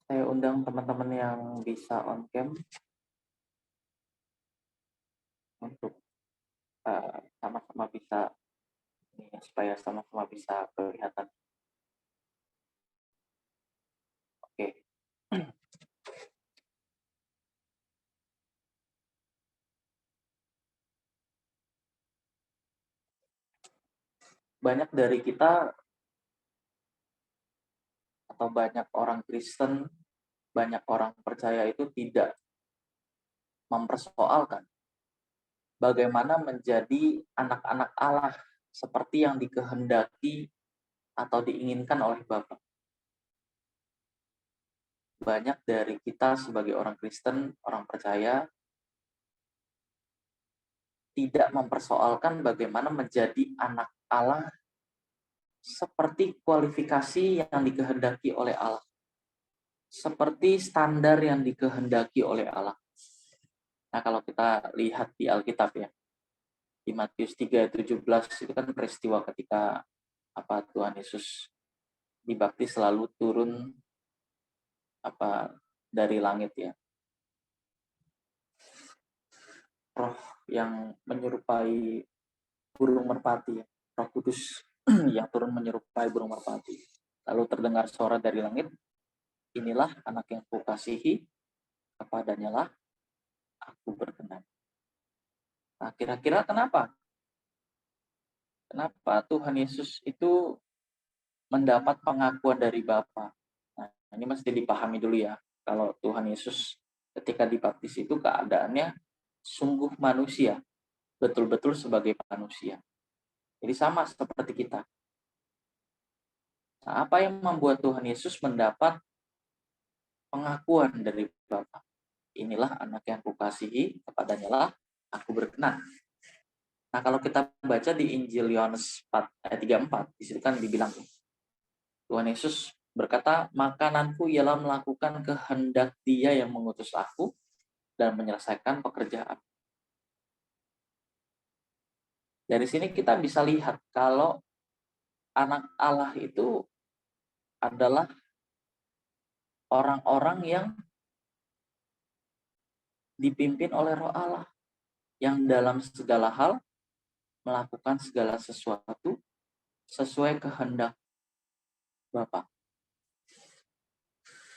Saya undang teman-teman yang bisa on cam untuk sama-sama bisa ini ya, supaya sama-sama bisa kelihatan. Oke. Banyak dari kita atau banyak orang Kristen, banyak orang percaya itu tidak mempersoalkan bagaimana menjadi anak-anak Allah seperti yang dikehendaki atau diinginkan oleh Bapa. Banyak dari kita sebagai orang Kristen, orang percaya, tidak mempersoalkan bagaimana menjadi anak Allah seperti kualifikasi yang dikehendaki oleh Allah. Seperti standar yang dikehendaki oleh Allah. Nah, kalau kita lihat di Alkitab ya, di Matius 3:17 itu kan peristiwa ketika Tuhan Yesus dibaptis lalu turun dari langit ya. Roh yang menyerupai burung merpati ya, Roh Kudus yang turun menyerupai burung merpati. Lalu terdengar suara dari langit, inilah anak yang kukasihi, kepadanya lah aku berkenan. Nah, kira-kira kenapa? Kenapa Tuhan Yesus itu mendapat pengakuan dari Bapa? Nah, ini mesti dipahami dulu ya. Kalau Tuhan Yesus ketika dibaptis itu keadaannya sungguh manusia, betul-betul sebagai manusia. Jadi sama seperti kita. Nah, apa yang membuat Tuhan Yesus mendapat pengakuan dari Bapa? Inilah anak yang kukasihi, kepadanya lah aku berkenan. Nah, kalau kita baca di Injil Yohanes 4 ayat 34, di situ kan dibilang Tuhan Yesus berkata, makananku ialah melakukan kehendak Dia yang mengutus aku dan menyelesaikan pekerjaan. Dari sini kita bisa lihat kalau anak Allah itu adalah orang-orang yang dipimpin oleh Roh Allah, yang dalam segala hal melakukan segala sesuatu sesuai kehendak Bapa.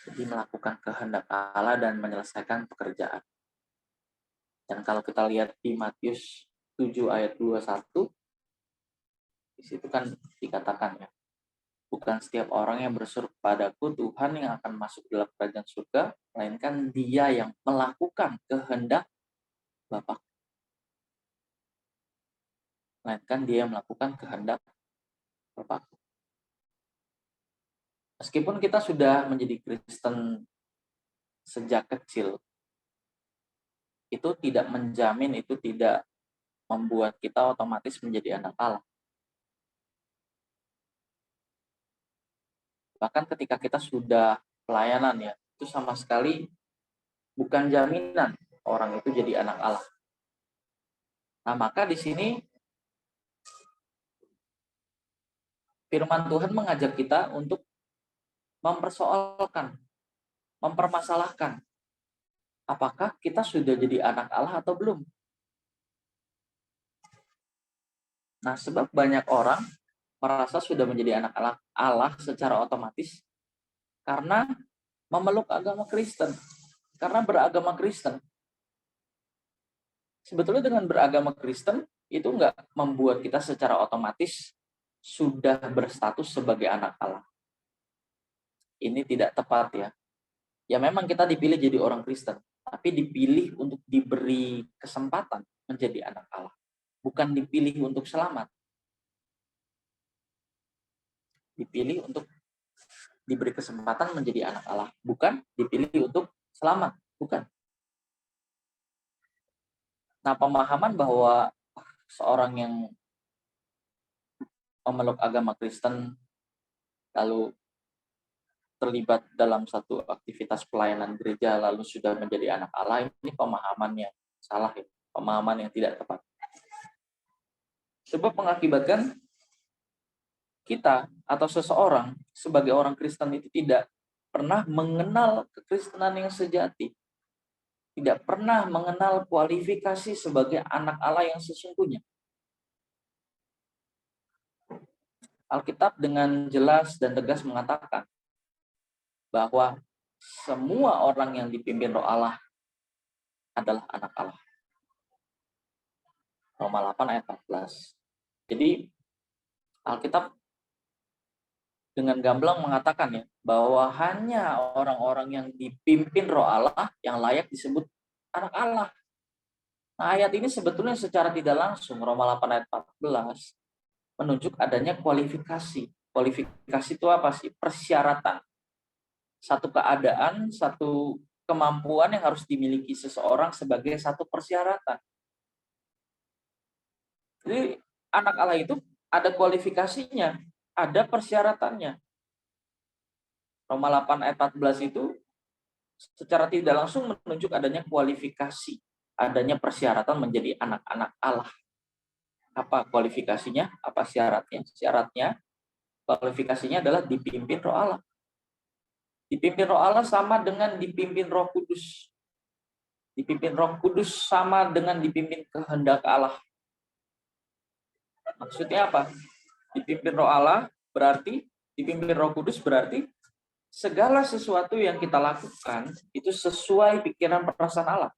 Jadi melakukan kehendak Allah dan menyelesaikan pekerjaan. Dan kalau kita lihat di Matius 7 ayat 21, di situ kan dikatakan ya, bukan setiap orang yang berseru kepadaku Tuhan yang akan masuk dalam kerajaan surga, melainkan dia yang melakukan kehendak Bapa. Melainkan dia yang melakukan kehendak Bapa. Meskipun kita sudah menjadi Kristen sejak kecil, itu tidak menjamin, itu tidak membuat kita otomatis menjadi anak Allah. Bahkan ketika kita sudah pelayanan ya, itu sama sekali bukan jaminan orang itu jadi anak Allah. Nah, maka di sini firman Tuhan mengajak kita untuk mempersoalkan, mempermasalahkan apakah kita sudah jadi anak Allah atau belum. Nah, sebab banyak orang merasa sudah menjadi anak Allah secara otomatis karena memeluk agama Kristen, karena beragama Kristen. Sebetulnya dengan beragama Kristen itu nggak membuat kita secara otomatis sudah berstatus sebagai anak Allah. Ini tidak tepat ya. Ya memang kita dipilih jadi orang Kristen, tapi dipilih untuk diberi kesempatan menjadi anak Allah. Bukan dipilih untuk selamat. Dipilih untuk diberi kesempatan menjadi anak Allah. Bukan dipilih untuk selamat. Bukan. Nah, pemahaman bahwa seorang yang memeluk agama Kristen lalu terlibat dalam satu aktivitas pelayanan gereja lalu sudah menjadi anak Allah, ini pemahaman yang salah ya, pemahaman yang tidak tepat. Sebab mengakibatkan kita atau seseorang sebagai orang Kristen itu tidak pernah mengenal kekristenan yang sejati, tidak pernah mengenal kualifikasi sebagai anak Allah yang sesungguhnya. Alkitab dengan jelas dan tegas mengatakan bahwa semua orang yang dipimpin Roh Allah adalah anak Allah. Roma 8 ayat 14. Jadi Alkitab dengan gamblang mengatakan ya bahwa hanya orang-orang yang dipimpin Roh Allah yang layak disebut anak Allah. Nah, ayat ini sebetulnya secara tidak langsung Roma 8 ayat 14 menunjuk adanya kualifikasi. Kualifikasi itu apa sih? Persyaratan. Satu keadaan, satu kemampuan yang harus dimiliki seseorang sebagai satu persyaratan. Jadi anak Allah itu ada kualifikasinya, ada persyaratannya. Roma 8 ayat 14 itu secara tidak langsung menunjuk adanya kualifikasi, adanya persyaratan menjadi anak-anak Allah. Apa kualifikasinya? Apa syaratnya? Syaratnya, kualifikasinya adalah dipimpin Roh Allah. Dipimpin Roh Allah sama dengan dipimpin Roh Kudus. Dipimpin Roh Kudus sama dengan dipimpin kehendak Allah. Maksudnya apa? Dipimpin Roh Allah berarti, dipimpin Roh Kudus berarti segala sesuatu yang kita lakukan itu sesuai pikiran perasaan Allah.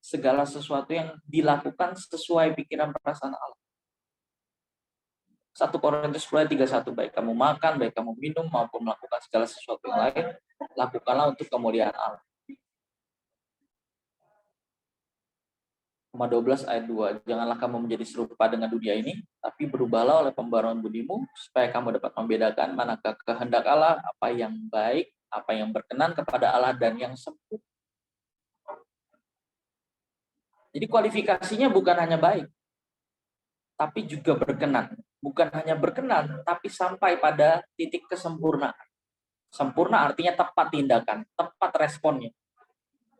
Segala sesuatu yang dilakukan sesuai pikiran perasaan Allah. 1 Korintus 10:31, baik kamu makan, baik kamu minum, maupun melakukan segala sesuatu yang lain, lakukanlah untuk kemuliaan Allah. 12 ayat 2, janganlah kamu menjadi serupa dengan dunia ini, tapi berubahlah oleh pembaruan budimu, supaya kamu dapat membedakan manakah kehendak Allah, apa yang baik, apa yang berkenan kepada Allah, dan yang sempurna. Jadi kualifikasinya bukan hanya baik, tapi juga berkenan. Bukan hanya berkenan, tapi sampai pada titik kesempurnaan. Sempurna artinya tepat tindakan, tepat responnya.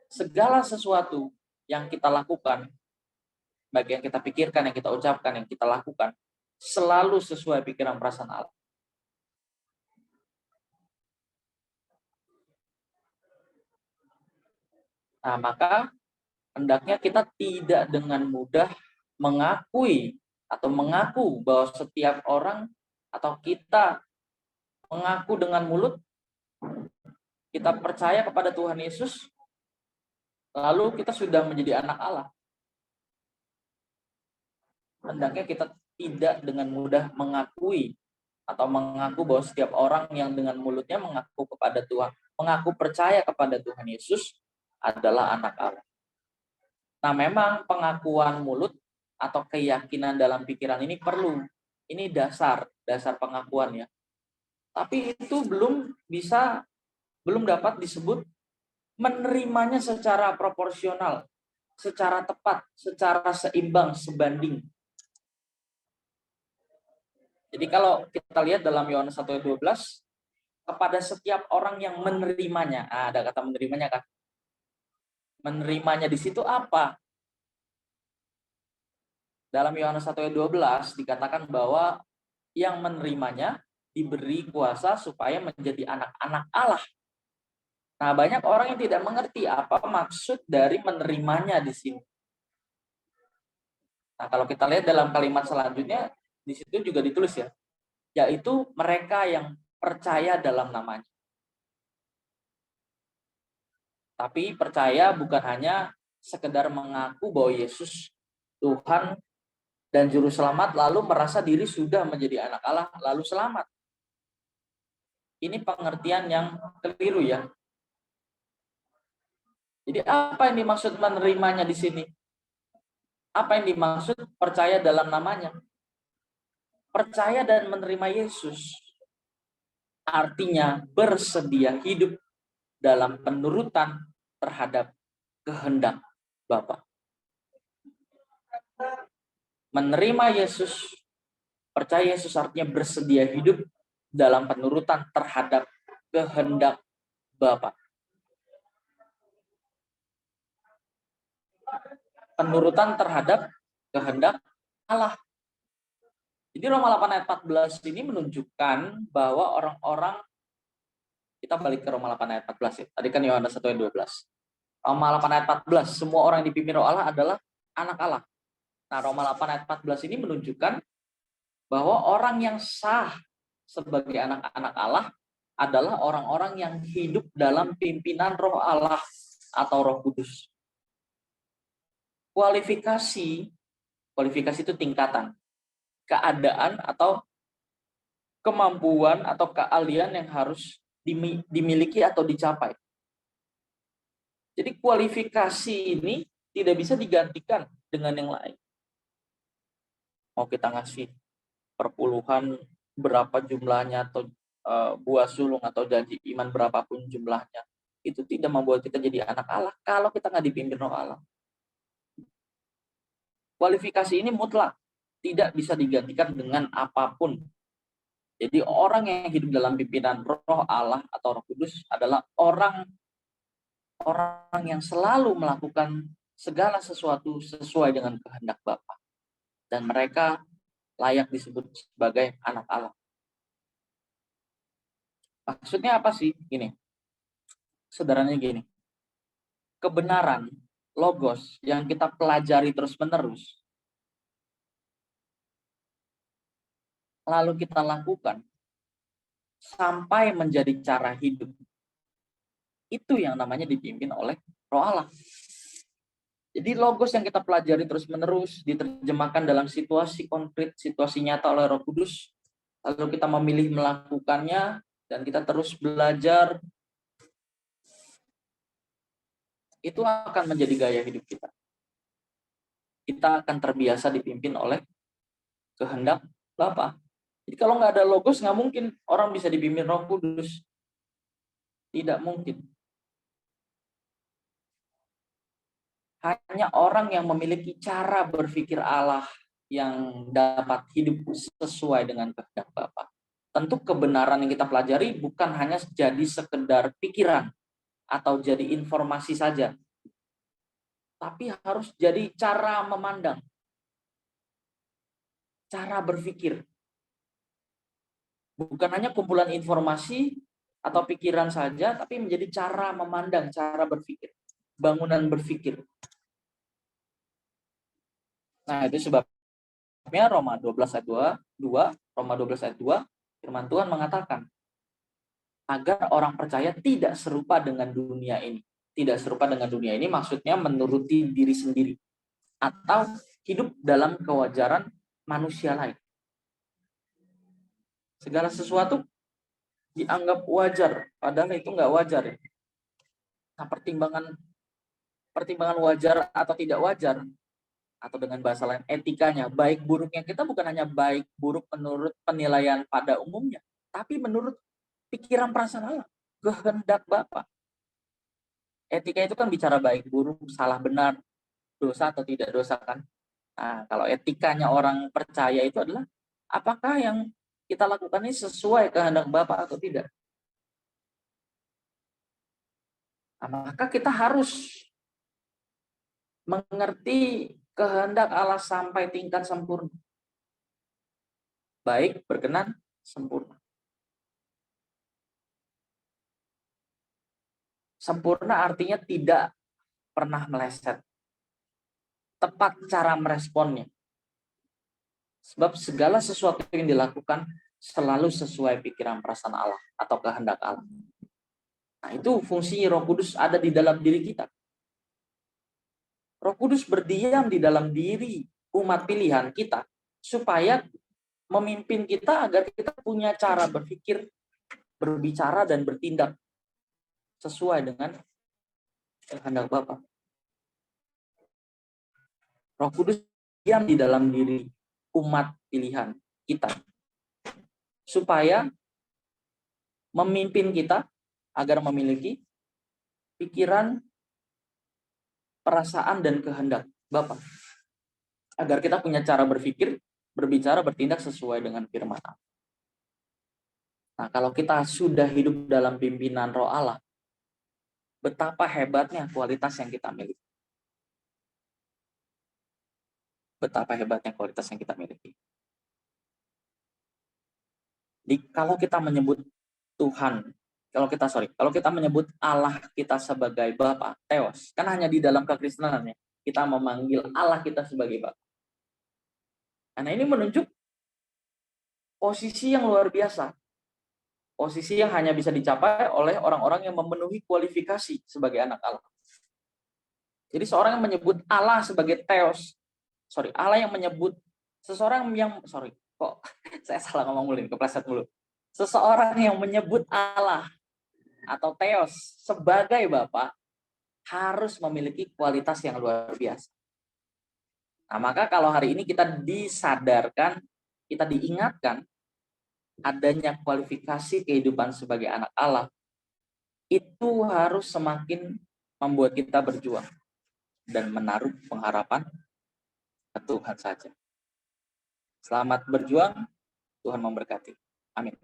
Segala sesuatu yang kita lakukan, baik yang kita pikirkan, yang kita ucapkan, yang kita lakukan, selalu sesuai pikiran perasaan Allah. Nah, maka hendaknya kita tidak dengan mudah mengakui atau mengaku bahwa setiap orang atau kita mengaku dengan mulut kita percaya kepada Tuhan Yesus, lalu kita sudah menjadi anak Allah. Hendaknya kita tidak dengan mudah mengakui atau mengaku bahwa setiap orang yang dengan mulutnya mengaku kepada Tuhan, mengaku percaya kepada Tuhan Yesus adalah anak Allah. Nah, memang pengakuan mulut atau keyakinan dalam pikiran ini perlu. Ini dasar pengakuan ya. Tapi itu belum dapat disebut menerimanya secara proporsional, secara tepat, secara seimbang, sebanding. Jadi kalau kita lihat dalam Yohanes 1 ayat 12, kepada setiap orang yang menerimanya, ada kata menerimanya kan? Menerimanya di situ apa? Dalam Yohanes 1 ayat 12 dikatakan bahwa yang menerimanya diberi kuasa supaya menjadi anak-anak Allah. Nah, banyak orang yang tidak mengerti apa maksud dari menerimanya di sini. Nah, kalau kita lihat dalam kalimat selanjutnya, di situ juga ditulis ya, yaitu mereka yang percaya dalam namanya. Tapi percaya bukan hanya sekedar mengaku bahwa Yesus Tuhan dan Juru Selamat, lalu merasa diri sudah menjadi anak Allah, lalu selamat. Ini pengertian yang keliru ya. Jadi apa yang dimaksud menerimanya di sini? Apa yang dimaksud percaya dalam namanya? Percaya dan menerima Yesus artinya bersedia hidup dalam penurutan terhadap kehendak Bapa. Menerima Yesus, percaya Yesus artinya bersedia hidup dalam penurutan terhadap kehendak Bapa. Penurutan terhadap kehendak Allah. Jadi Roma 8 ayat 14 ini menunjukkan bahwa orang-orang, kita balik ke Roma 8 ayat 14 ya. Tadi kan Yohanes 1 ayat 12. Roma 8 ayat 14, semua orang yang dipimpin roh Allah adalah anak Allah. Nah, Roma 8 ayat 14 ini menunjukkan bahwa orang yang sah sebagai anak-anak Allah adalah orang-orang yang hidup dalam pimpinan roh Allah atau Roh Kudus. Kualifikasi itu tingkatan, keadaan atau kemampuan atau keahlian yang harus dimiliki atau dicapai. Jadi kualifikasi ini tidak bisa digantikan dengan yang lain. Mau kita ngasih perpuluhan berapa jumlahnya atau buah sulung atau janji iman berapapun jumlahnya, itu tidak membuat kita jadi anak Allah kalau kita nggak dipimpin roh Allah. Kualifikasi ini mutlak, tidak bisa digantikan dengan apapun. Jadi orang yang hidup dalam pimpinan roh Allah atau Roh Kudus adalah orang yang selalu melakukan segala sesuatu sesuai dengan kehendak Bapa. Dan mereka layak disebut sebagai anak Allah. Maksudnya apa sih? Gini, sederhananya gini. Kebenaran, logos yang kita pelajari terus-menerus, lalu kita lakukan sampai menjadi cara hidup, itu yang namanya dipimpin oleh roh Allah. Jadi logos yang kita pelajari terus-menerus diterjemahkan dalam situasi konkret, situasi nyata oleh Roh Kudus, lalu kita memilih melakukannya dan kita terus belajar, itu akan menjadi gaya hidup kita. Kita akan terbiasa dipimpin oleh kehendak Bapa. Jadi kalau nggak ada logos, nggak mungkin orang bisa dipimpin Roh Kudus. Tidak mungkin. Hanya orang yang memiliki cara berpikir Allah yang dapat hidup sesuai dengan kehendak Bapa. Tentu kebenaran yang kita pelajari bukan hanya jadi sekedar pikiran atau jadi informasi saja, tapi harus jadi cara memandang, cara berpikir. Bukan hanya kumpulan informasi atau pikiran saja, tapi menjadi cara memandang, cara berpikir, bangunan berpikir. Nah, itu sebabnya Roma 12 ayat 2, Roma 12 ayat 2, firman Tuhan mengatakan, agar orang percaya tidak serupa dengan dunia ini. Tidak serupa dengan dunia ini maksudnya menuruti diri sendiri. Atau hidup dalam kewajaran manusia lain. Segala sesuatu dianggap wajar, padahal itu nggak wajar. Ya. Nah, pertimbangan wajar atau tidak wajar, atau dengan bahasa lain etikanya, baik buruknya kita bukan hanya baik buruk menurut penilaian pada umumnya, tapi menurut pikiran perasaan Allah, kehendak Bapa. Etika itu kan bicara baik buruk, salah benar, dosa atau tidak dosa kan. Nah, kalau etikanya orang percaya itu adalah apakah yang kita lakukan ini sesuai kehendak Bapa atau tidak. Nah, maka kita harus mengerti kehendak Allah sampai tingkat sempurna. Baik, berkenan, sempurna. Sempurna artinya tidak pernah meleset. Tepat cara meresponnya. Sebab segala sesuatu yang dilakukan selalu sesuai pikiran perasaan Allah atau kehendak Allah. Nah, itu fungsi Roh Kudus ada di dalam diri kita. Roh Kudus berdiam di dalam diri umat pilihan kita supaya memimpin kita agar kita punya cara berpikir, berbicara, dan bertindak sesuai dengan kehendak Bapa. Roh Kudus diam di dalam diri umat pilihan kita supaya memimpin kita agar memiliki pikiran, perasaan, dan kehendak Bapa. Agar kita punya cara berpikir, berbicara, bertindak sesuai dengan firman Allah. Nah, kalau kita sudah hidup dalam pimpinan Roh Allah, betapa hebatnya kualitas yang kita miliki. Betapa hebatnya kualitas yang kita miliki. Kalau kita menyebut Tuhan, kalau kita menyebut Allah kita sebagai Bapa, Theos, kan hanya di dalam kekristenan ya, kita memanggil Allah kita sebagai Bapa. Nah, ini menunjuk posisi yang luar biasa. Posisi yang hanya bisa dicapai oleh orang-orang yang memenuhi kualifikasi sebagai anak Allah. Jadi seorang yang menyebut Allah sebagai Theos, Allah yang menyebut kok saya salah ngomong mulu, kepleset mulu. Seseorang yang menyebut Allah atau Theos sebagai Bapa harus memiliki kualitas yang luar biasa. Nah, maka kalau hari ini kita disadarkan, kita diingatkan adanya kualifikasi kehidupan sebagai anak Allah, itu harus semakin membuat kita berjuang dan menaruh pengharapan ke Tuhan saja. Selamat berjuang, Tuhan memberkati. Amin.